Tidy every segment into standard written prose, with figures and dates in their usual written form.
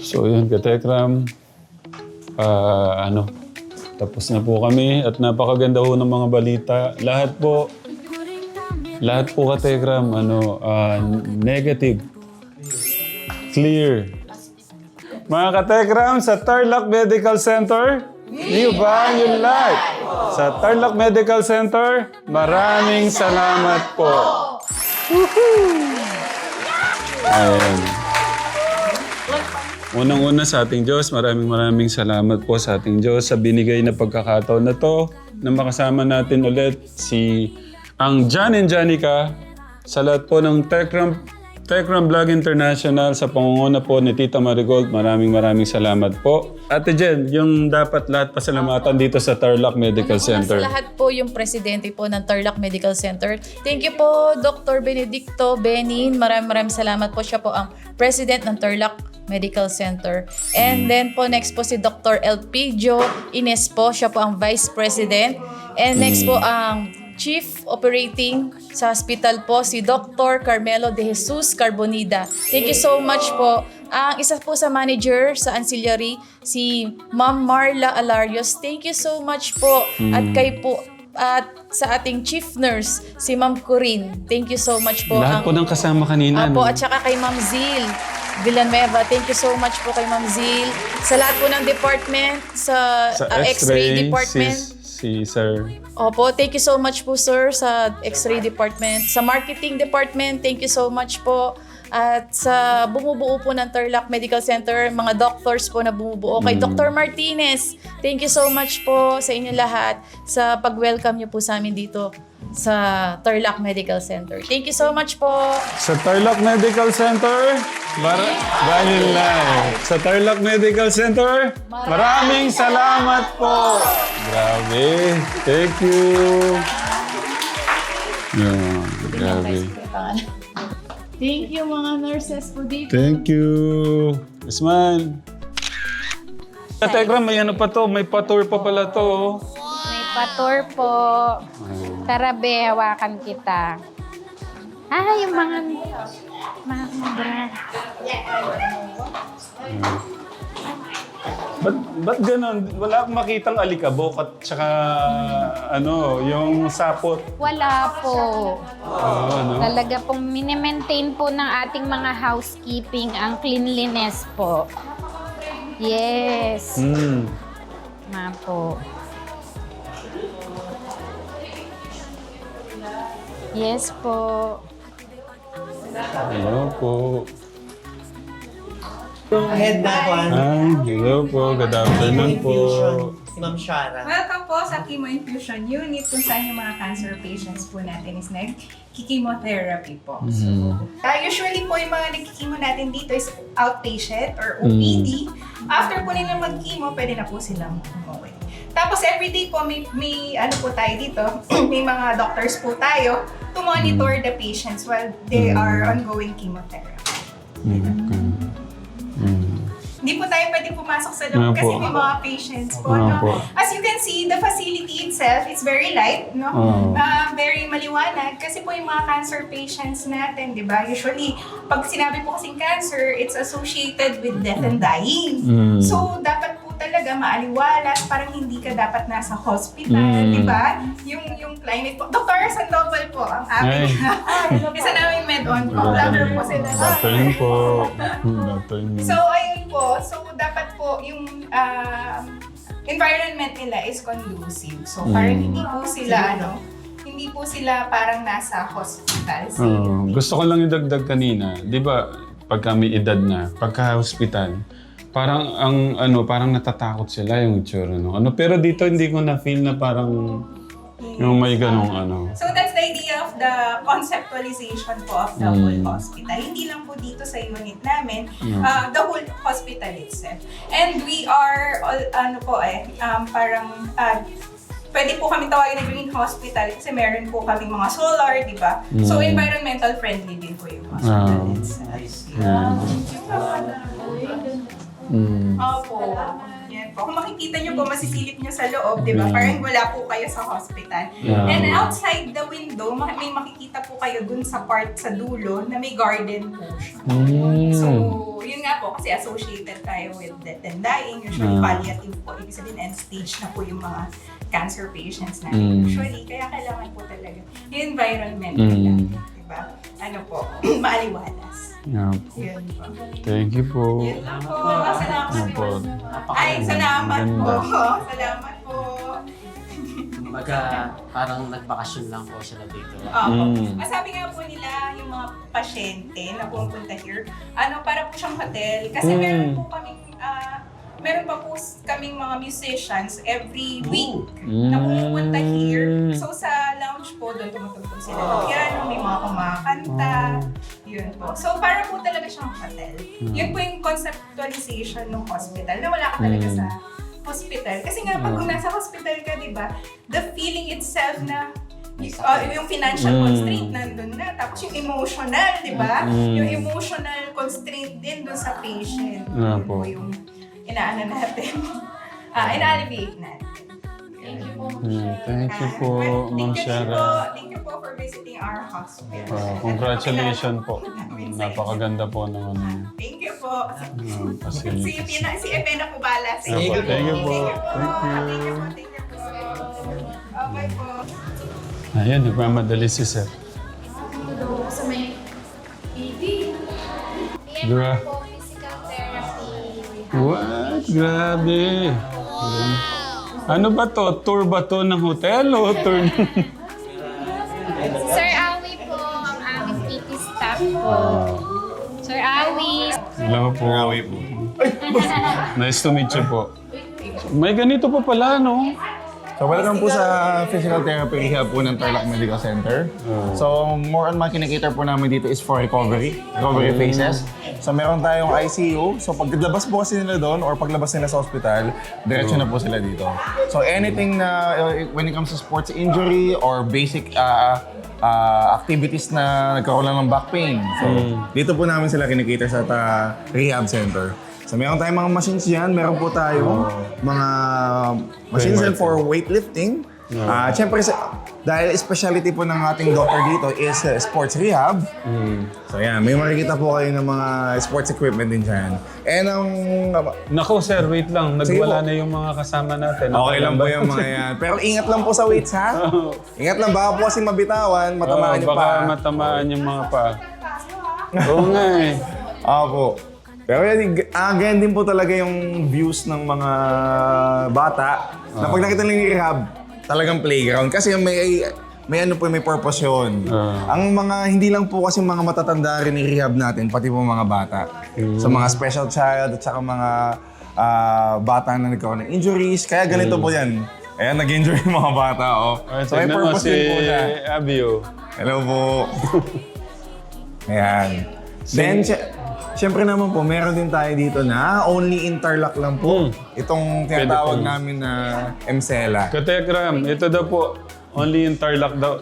So yun, Katekram. Tapos na po kami at napakaganda ho ng mga balita. Lahat po Katekram, negative. Clear. Mga Katekram, sa Tarlac Medical Center, New Banyo Life. Sa Tarlac Medical Center, maraming salamat po. Ayan. Unang-una sa ating Diyos, maraming salamat po sa ating Diyos sa binigay na pagkakataon na to na makasama natin ulit ang John and Janica sa lahat po ng Techram Vlog International sa pangunguna po ni Tita Marigold. Maraming salamat po. Ate Jen, yung dapat lahat pasalamatan dito sa Tarlac Medical Center. Sa lahat po yung presidente po ng Tarlac Medical Center. Thank you po, Dr. Benedicto Benin. Maraming salamat po. Siya po ang president ng Tarlac Medical Center. And then po next po si Dr. Elpidio Ines po. Siya po ang vice president. And next po ang Chief Operating sa hospital po, si Dr. Carmelo de Jesus Carbonida. Thank you so much po. Ang isa po sa manager sa ancillary, si Ma'am Marla Alarios. Thank you so much po. At sa ating chief nurse, si Ma'am Corinne. Thank you so much po. Lahat po ng kasama kanina. Apo, at saka kay Ma'am Zil Villanueva. Thank you so much po kay Ma'am Zil. Sa lahat po ng department, sa X-ray department. Si Sir. Opo, thank you so much po sir sa X-ray department. Sa marketing department, thank you so much po. At sa bumubuo po ng Tarlac Medical Center, mga doctors po na bumubuo. Kay Dr. Martinez, thank you so much po sa inyo lahat sa pag-welcome niyo po sa amin dito sa Tarlac Medical Center. Thank you so much po. Sa Tarlac Medical Center, Banyo Life. Sa Tarlac Medical Center, maraming salamat po. Grabe. Thank you. Yeah, grabe. Thank you mga nurses po dito. Thank you. Isman. Katekram, may ano pa to? May pa-tour pa pala to. May pa-tour po. Tara be, hawakan kita. Yung mga bra. Ba't ganun? Wala akong makitang alikabok at saka yung sapot. Wala po. Ano? Talaga pong mini-maintain po ng ating mga housekeeping ang cleanliness po. Yes. Ma po. Yes po. Hello po. Yung head na one. Hello po. Good afternoon po. Si Ma'am Shara. Welcome po sa Chemo Infusion Unit kung saan yung mga cancer patients po natin is nag-chemotherapy po. Usually po yung mga nag-chemo natin dito is outpatient or OPD. After po nila mag-chemo, pwede na po silang umuwi. Tapos everyday po may ano po tayo dito, may mga doctors po tayo to monitor the patients while they are ongoing chemotherapy. Hindi po tayo pwede pumasok sa loob kasi may mga patients po. No? As you can see, the facility itself is very light, no? Very maliwanag kasi po yung mga cancer patients natin, di ba? Usually, pag sinabi po kasing cancer, it's associated with death and dying. So, dapat po talaga maaliwalas, parang hindi ka dapat nasa hospital, di ba? Yung climate po. Dr. Sandoval po, ang aming isa namin med-on po. Doctor po sila. Afternoon po. Afternoon. So, ayun po. So, dapat po yung environment nila is conducive. So, parang hindi po sila parang nasa hospital. Gusto ko lang idagdag kanina. Di ba, pagka may edad na, pagka hospital, parang natatakot sila yung itsura, no? Pero dito hindi ko na-feel na parang yung may ganong So that's the idea of the conceptualization po of the whole hospital. Hindi lang po dito sa unit namin, the whole hospital itself. And we are, pwede po kami tawagin na green hospital kasi meron po kami mga solar, di ba? So environmental friendly din po yung hospital itself. Opo. Yan po. Kung makikita nyo po, masisilip nyo sa loob, di ba? Parang wala po kayo sa hospital. Yeah. And outside the window, may makikita po kayo dun sa part sa dulo na may garden po siya. So, yun nga po, kasi associated tayo with death and dying. Usually palliative po. Ibig sabihin, end stage na po yung mga cancer patients natin. Usually, kaya kailangan po talaga yung environment nila. Diba? Ano po, maaliwalas. Yeah. Yun po. Thank you po. Yun lang po. Salamat po. Opo. Ay, salamat po. Ganda. Salamat po. Parang nagbakasyon lang po sila dito. Opo. Sabi nga po nila, yung mga pasyente na pumunta here, para po siyang hotel. Kasi meron po kaming mga musicians every week na pumupunta here. So sa lounge po, doon tumutugtog sila ng piano, may mga kumakanta. Yun po. So para po talaga siyang hotel. Yun po yung conceptualization ng hospital na wala ka talaga sa hospital. Kasi nga pag nasa hospital ka, di ba, the feeling itself na yung financial constraint nandun na. Tapos yung emotional, di ba? Yung emotional constraint din dun sa patient. Yun po yung inaano natin. Ina-alleviate natin. Thank you po. Thank you po, Ma'am Shara. Thank you po for visiting our hospital. Congratulations po. Napakaganda po ng ano. Thank you po. Facilities. Si Ebena po bala. Thank you po. Thank you po. Thank you. Thank you po. Okay po. Ayan, nagmamadali si Sir. Sa may TV. Gra- po, physical therapy. What? Grabe. Ano ba to? Tour ba to ng hotel o tour ng... Sir Awi po, ang aming PT staff po. Sir Awi. Hello po. Nice to meet you po. May ganito pa pala, no? So welcome po sa physical therapy rehab po ng Tarlac Medical Center. So more on mga kinikater po namin dito is for recovery phases. So meron tayong ICU. So paglabas po kasi nila doon or paglabas nila sa hospital, diretso na po sila dito. So anything na when it comes to sports injury or basic activities na nagkaroon lang ng back pain. So dito po namin sila kinikater sa rehab center. So meron tayong mga machines dyan, meron po tayong mga machines din for weightlifting. Siyempre, dahil specialty po ng ating doctor dito is sports rehab. So yan, may makikita po kayo ng mga sports equipment din dyan. And ang... Nako sir, wait lang. Nagwala Sige po. na yung mga kasama natin. Okay lang po yung mga yan. Pero ingat lang po sa weights ha. Ingat lang, baka po kasi mabitawan, matamaan yung baka pa. matamaan yung mga pa. Oo nga eh. Opo. Pero yan, again din po talaga yung views ng mga bata na pag nakita nila yung rehab, talagang playground. Kasi may ano po, may purpose yun. Ang mga, hindi lang po kasi mga matatanda rin yung rehab natin, pati po mga bata. So mga special child at saka mga bata na nagkaroon ng injuries. Kaya ganito po yan. Ayan, nag-enjoy yung mga bata, oh. So may Tignan mo purpose si din po siya. Abio. Hello po. Ayan. Then, siyempre naman po, meron din tayo dito na only in Tarlac lang po. Itong tinatawag Pwede po. namin na Emcela. Katekram, ito daw po, only in Tarlac daw.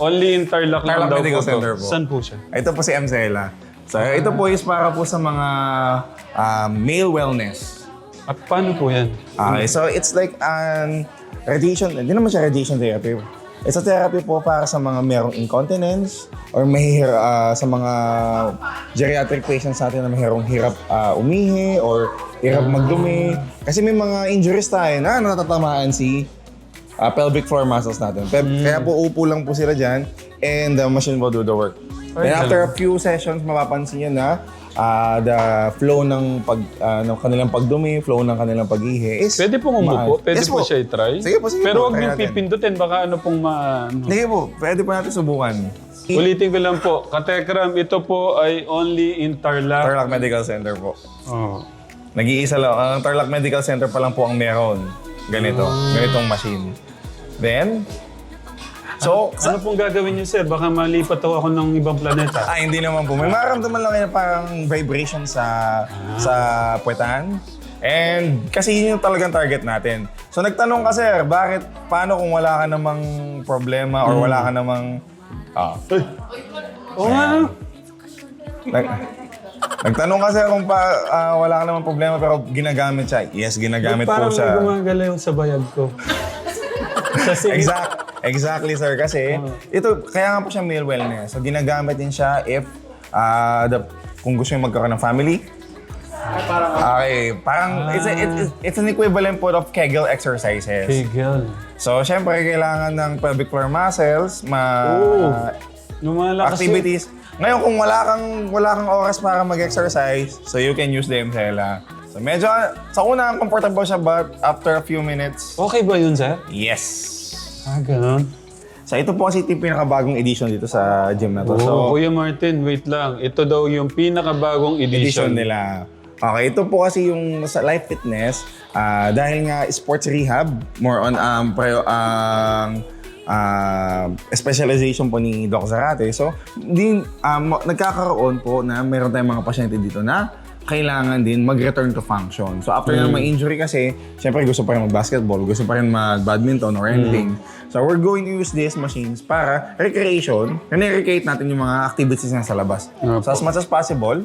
Only in Tarlac lang Tarlac daw Medical po to. Center po. Saan po siya? Ito po si Emcela. So, ito po is para po sa mga male wellness. At paano po yan? Okay, so it's like an radiation, hindi naman siya radiation therapy. It's a therapy po para sa mga merong incontinence or sa mga geriatric patients natin na mayroong hirap umihi or hirap magdumi. Kasi may mga injuries tayo na natatamaan si pelvic floor muscles natin. Kaya po upo lang po sila dyan and the machine will do the work. Then after a few sessions, mapapansin nyo na the flow ng kanilang pagdumi, flow ng kanilang pag-ihi is... Pwede pong umupo? Pwede Yes po po. siya i-try? Sige po, sige Pero po, huwag try niyong natin. pipindutin, baka ano pong Sige po, pwede po natin subukan. Ulitin ko lang po, Katekram, ito po ay only in Tarlac. Tarlac Medical Center po. Oh. Nag-iisa lang. Ang Tarlac Medical Center pa lang po ang meron. Ganitong machine. Then, so, Ano pong gagawin niyo, sir? Baka malipat ako ng ibang planeta. hindi naman po. May mararamdaman lang kayo parang vibration sa puwetan. And kasi yun yung talagang target natin. So nagtanong ka, sir, paano kung wala ka namang problema or wala ka namang... Oo nga, no? Nagtanong kasi kung wala ka naman problema pero ginagamit siya. Yes, ginagamit po Parang siya. may gumagalaw sa bayag ko. Sa singit. Exactly, sir. Kasi ito, kaya nga po siya male wellness. So, ginagamit din siya if kung gusto nyo magkaroon ng family. Okay, parang it's an equivalent po of Kegel exercises. Kegel. So, syempre, kailangan ng pelvic floor muscles, Lumalakas activities. Ngayon, kung wala kang oras para mag-exercise, so you can use the Emcela. So, medyo, sa una, comfortable siya, but after a few minutes, Okay ba yun, sir? yes. Ganun. So, ito po kasi yung pinakabagong edition dito sa gym na to. So, Kuya Martin, wait lang. Ito daw yung pinakabagong edition edition. nila. Okay, ito po kasi yung sa Life Fitness, dahil nga sports rehab, more on specialization po ni Doc Zarate. So, nagkakaroon po na meron tayong mga pasyente dito na kailangan din mag-return to function. So, after ng mga injury kasi, syempre gusto pa rin mag-basketball, gusto pa rin mag-badminton or anything. So, we're going to use these machines para recreation, recreate natin yung mga activities na sa labas. So, as much as possible,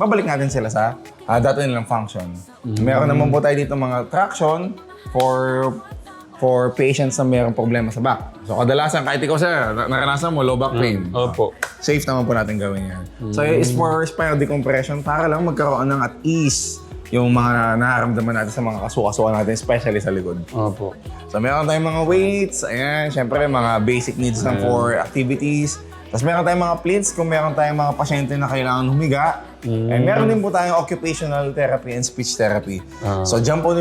babalik natin sila sa dati nilang function. Meron naman po tayo dito mga traction for patients na mayroong problema sa back. So, kadalasan, kahit ikaw, sir, naranasan mo, low back pain. Opo. Safe naman po natin gawin yan. So, it's for spinal decompression para lang magkaroon ng at ease yung mga nararamdaman natin sa mga kasuka-suka natin, especially sa likod. Opo. So, meron tayong mga weights, ayan, syempre, mga basic needs lang for activities. Tapos meron tayong mga plates kung meron tayong mga pasyente na kailangan humiga. And meron din po tayong occupational therapy and speech therapy. So, dyan po,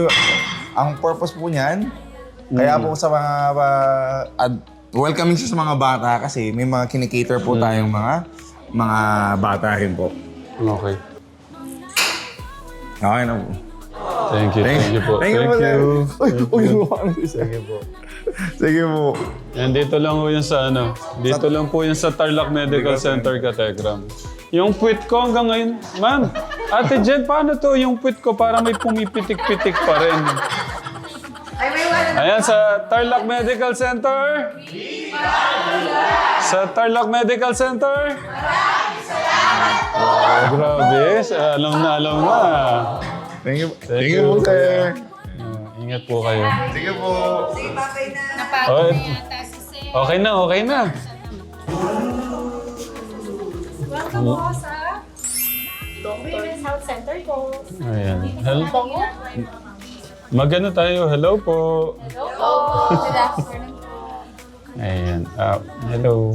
ang purpose po niyan, kaya po sa mga, welcoming siya sa mga bata kasi may mga kinikater po tayong mga bata rin po. Okay. Okay na po. Thank you po. Thank you po, sir. Sige po. Sige po. And dito lang po yun sa dito lang po yun sa Tarlac Medical Center, Kategram. Yung puwit ko hanggang ngayon, ma'am, Ate Jen, paano to yung puwit ko para may pumipitik-pitik pa rin? Ayan, sa Tarlac Medical Center. Sa Tarlac Medical Center. Oh, grabe. Alam na. Thank you. Thank you po, sir. Ingat po kayo. Sige po. Oh, okay na. Welcome po sa Women's Health Center po. Ayan. Magano tayo. Hello po. Good afternoon po. Ayan. Hello.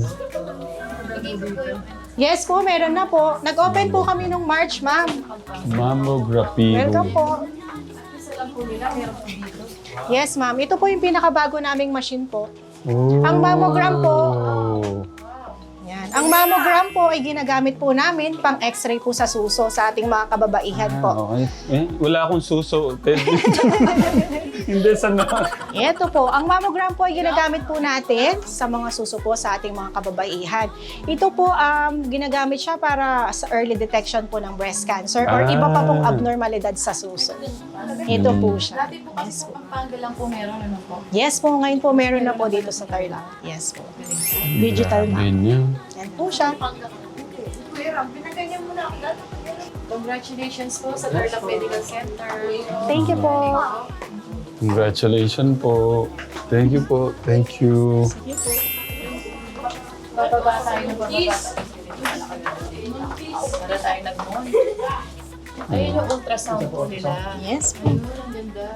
Yes po, meron na po. Nag-open po kami nung March, ma'am. Mammography. Welcome po. Yes, ma'am. Ito po yung pinakabago naming machine po. Oh. Ang mammogram po, yan. Ang mammogram po ay ginagamit po namin pang x-ray po sa suso sa ating mga kababaihan po. Okay. Wala akong suso. Hindi, sana. Ito po, ang mammogram po ay ginagamit po natin sa mga suso po sa ating mga kababaihan. Ito po, ginagamit siya para sa early detection po ng breast cancer or iba pa pong abnormalidad sa suso. Ito po siya. Dati po kasi sa Pampanga lang po meron po. Yes po, ngayon po meron na po dito sa Tarlac. Yes po. Digital na. Ganyan. Yan po siya. Congratulations po sa Tarlac Medical Center. Thank you po. Congratulations po. Thank you po. Thank you. Bababa tayo ng bababa. Para tayo nag-mall. Ayun yung ultrasound po nila. Yes po. Ayun, ang ganda.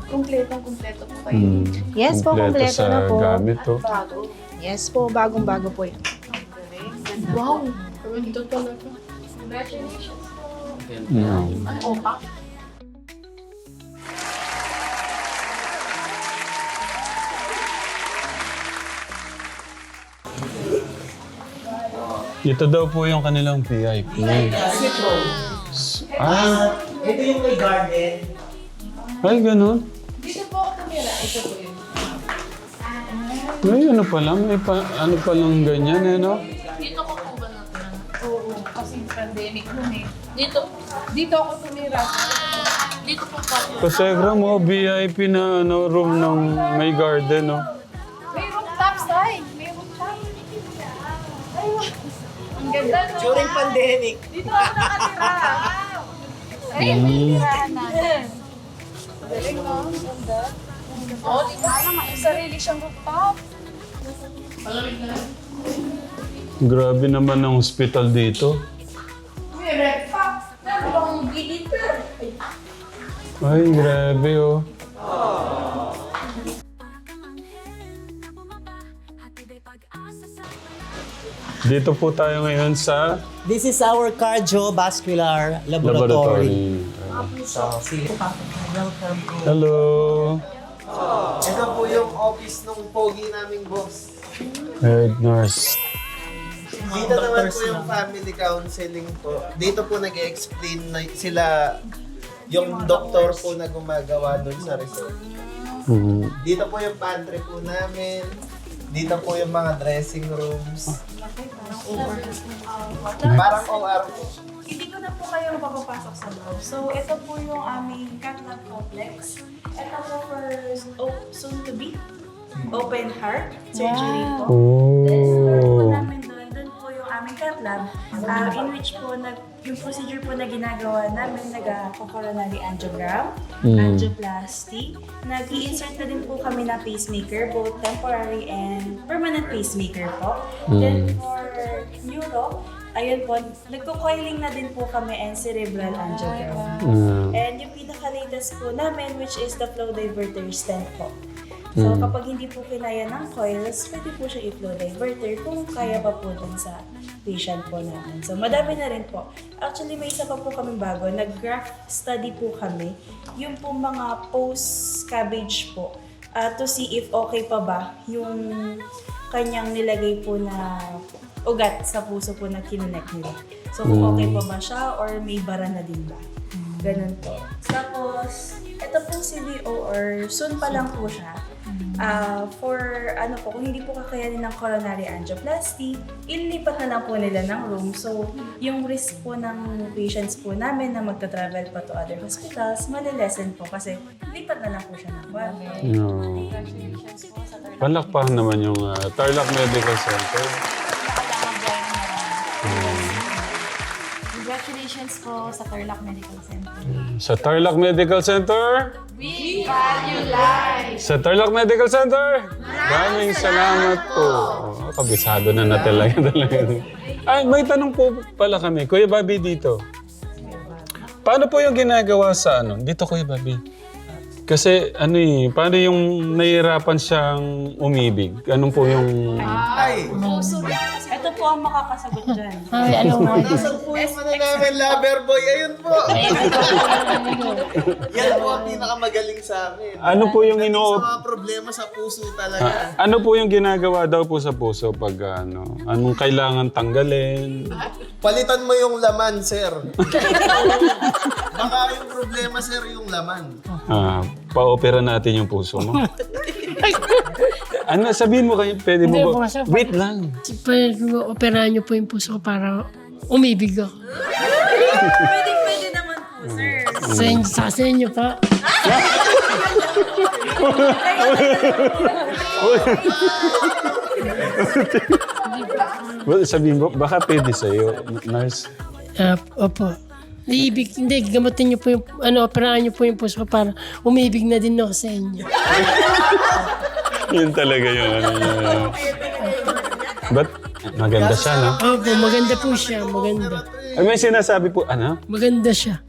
Kumpleto po kayo. Yes po, kompleto na po. sa gamit to. Bago. Yes po, bagong-bago po yan. Wow! Ito talaga. Congratulations po. Mm. Ano, opa? Ito daw po yung kanilang VIP. Ito yung may garden. Ay, ganun. Dito po ako tumira. Ito po yun. May ano pala, ano palang ganyan no? Dito ko po ba natira? Oo, kasi pandemic nun eh. Dito ako tumira. Dito po pa. Kasegra mo, VIP na room ng may garden, no? May rooftop side. May rooftop. Ayun. Ang ganda. During pandemic. Dito ako nakatira. Ay, may tirahan natin. Galing, no? Ganda. Oh, di ba? May sarili siyang rooftop. Grabe naman ang hospital dito. May rep pa. Meron gilid. Ay, grabe oh. Dito po tayo ngayon sa This is our cardiovascular laboratory. So, sige. Welcome po. Hello. Ito po yung office ng pogi naming boss. Head nurse. Dito naman po yung family counseling po. Dito po nag-explain na sila yung doktor po na gumagawa doon sa resort. Dito po yung pantry po namin. Dito po yung mga dressing rooms. Parang OR po. Hindi ko na po kayo mapapasok sa loob. So, ito po yung aming cath lab complex. Ito po for soon to be open heart surgery po. Then, po namin doon po yung aming cath lab, in which po yung procedure po na ginagawa namin, nag-coronary angiogram, angioplasty. Nag-i-insert na din po kami ng pacemaker, both temporary and permanent pacemaker po. Then for neuro, ayun po, nagko-coiling na din po kami and cerebral angiogram. And yung pinaka-latest po namin, which is the flow diverter stent po. So kapag hindi po kinaya ng coils, pwede po siya i-flow diverter kung kaya pa po dun sa patient po namin. So madami na rin po. Actually, may isa pa po kami bago. Nag-graft study po kami. Yung po mga post-cabbage po to see if okay pa ba yung kanyang nilagay po na ugat sa puso po na kinunek nila. So kung okay pa ba siya or may bara na din ba? Ganun po. Tapos, ito pong CVO or soon pa lang po siya. For ano po, kung hindi po kakayanin ng coronary angioplasty, ililipat na lang po nila ng room. So, yung risk po ng patients po namin na magta-travel pa to other hospitals, malilesen po kasi lipat na lang po siya ng kwarto. Congratulations po sa Tarlac. Palakpakan naman yung Tarlac Medical Center. Congratulations po sa Tarlac Medical Center. Sa Tarlac Medical Center? We value life! Sa Tarlac Medical Center? Maraming salamat po. Oh, kabisado na talaga. Ay, may tanong po pala kami. Kuya Bobby dito. Paano po yung ginagawa sa ano? Dito Kuya Bobby. Kasi ano paano yung nahihirapan siyang umibig? Anong po yung... Ay! Ito po ang makakasagot dyan. Nasaan po yung ano namin, lover boy? Ayun po! Yan po ang pinakamagaling sa amin. Ano po yung Sa ino... mga problema sa puso talaga. Ano po yung ginagawa daw po sa puso pag ano? Anong kailangan tanggalin? Palitan mo yung laman, sir. Baka yung problema, sir, yung laman. Pa-opera natin yung puso mo. Ano, sabihin mo kayo, pwede mo ba? Wait lang. Pwede operahan niyo po yung puso ko para umibig ako. Pwede naman po, sir. Sa inyo pa. Well, sabihin mo, baka pwede sa'yo, nurse. Opo. Hindi, gamatin niyo po yung, operahan niyo po yung puso ko para umibig na din ako sa inyo. Yun talaga yung ano. But, maganda siya, no? Opo, maganda po siya, maganda. Ay, may sinasabi po, ano? Maganda siya.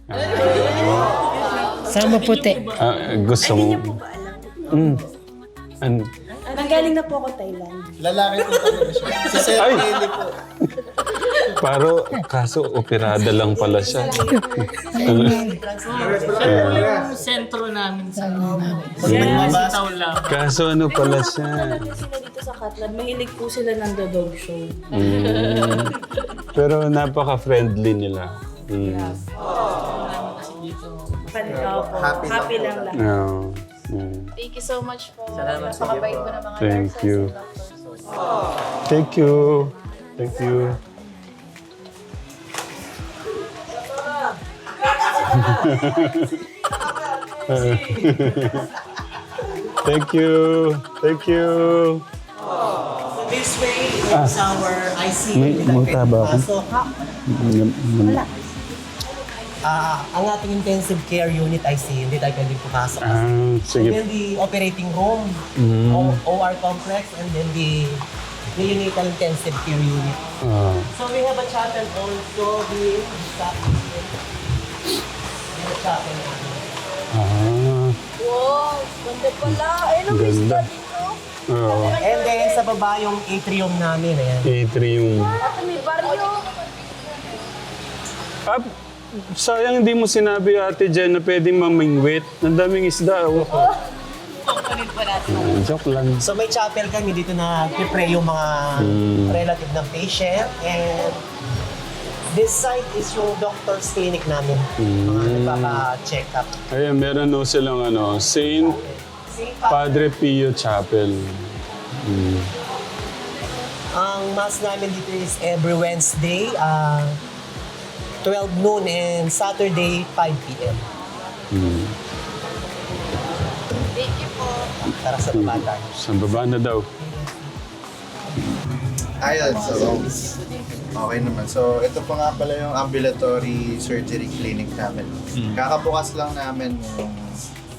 Sama puti. Gusto mo? Nanggaling na po ako Thailand. Lalaki po talaga siya. Si Sir Ay! Kelly po. Kaso operada lang pala siya. Sentro namin sa Kaso ano pala siya. Sila dito sa Catlab, mahilig po sila ng The Dog Show. Pero napaka-friendly nila. Happy lang lahat. No. Thank you so much po. Salamat sa Napakabait po ng mga Thank nurses you. and doctors. Thank you. Thank you. Thank you. Thank you. This way is our ICU. May Hindi tayo multaba pwede ako. pumasok. Ang ating intensive care unit ICU, hindi tayo pwede pumasok. And Sige. then the operating room, OR complex, and then the neonatal intensive care unit. So we have a chapel also here. We have a chapel. Wow, ganda pala. Ay, Ganda. And then sa baba yung atrium namin. Ayan. Atrium. At may baryo. Sayang hindi mo sinabi, Ate Jen, na pwedeng mamingwit. Ang daming isda. Kukunin po natin. Joke lang. So may chapel kami dito na pipray yung mga relative ng patient. And this side is yung doctor's clinic namin. Mga nagpapa-check up. Ayan, meron no silang Saint Padre Pio Chapel. Ang mass namin dito is every Wednesday, 12 noon and Saturday, 5 p.m. Thank you po. Tara sa baba tayo. Sa baba na daw. Ayun, so okay naman. So ito pa nga pala yung ambulatory surgery clinic namin. Kakabukas lang namin yung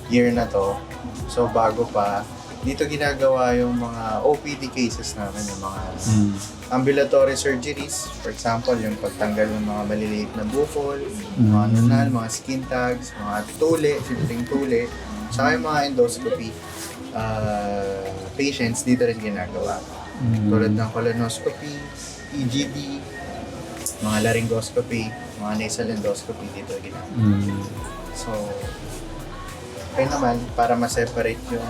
year na to. So bago pa, dito ginagawa yung mga OPD cases namin, yung mga ambulatory surgeries. For example, yung pagtanggal ng mga maliliit na bukol, mga nunal, mga skin tags, mga tuli, simpleng tuli, saka yung mga endoscopy patients dito rin ginagawa. Tulad ng colonoscopy, EGD, mga laryngoscopy, mga nasal endoscopy dito ginagawa. So, kaya naman, para ma-separate yung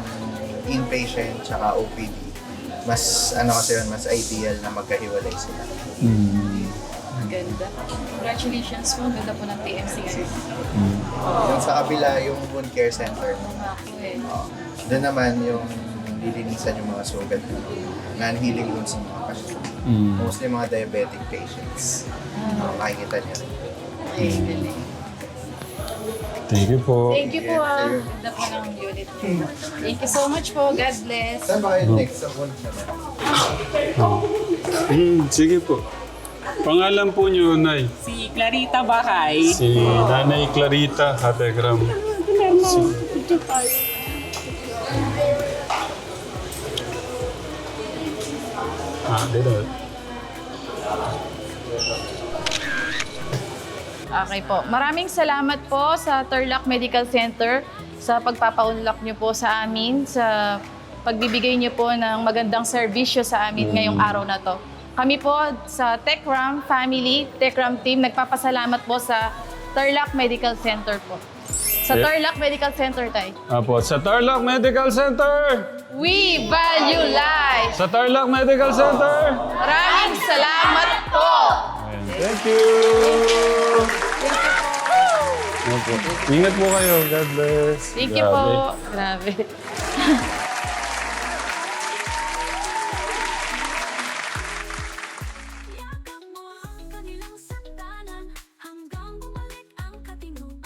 inpatient tsaka OPD, mas kasi yun, mas ideal na magkahiwalay sila. Ganda. Congratulations po. Ganda po ng TMCR. Yung sa kabila, yung wound care center. Doon naman yung lilinisan yung mga sugat ng non-healing wounds ng mga pasyente. Mostly mga diabetic patients. Makikita niyo rin. Ay, galing. Thank you po. Thank you po. Ganda po ng unit niyo. Thank you so much po. God bless. Saan ba kayo next sa wound naman? Sige po. Pangalan po niyo, Nay? Si Clarita Bakay. Si Nanay Clarita Hategram. Dito. Okay po. Maraming salamat po sa Tarlac Medical Center sa pagpapaunlak niyo po sa amin, sa pagbibigay niyo po ng magandang serbisyo sa amin ngayong araw na to. Kami po sa Techram family, Techram team, nagpapasalamat po sa Tarlac Medical Center po. Sa Tarlac Medical Center, Tay. Apo, sa Tarlac Medical Center! We value life! Sa Tarlac Medical Center! Maraming salamat po! Thank you! Opo. Ingat po kayo. God bless. Thank you po. Grabe.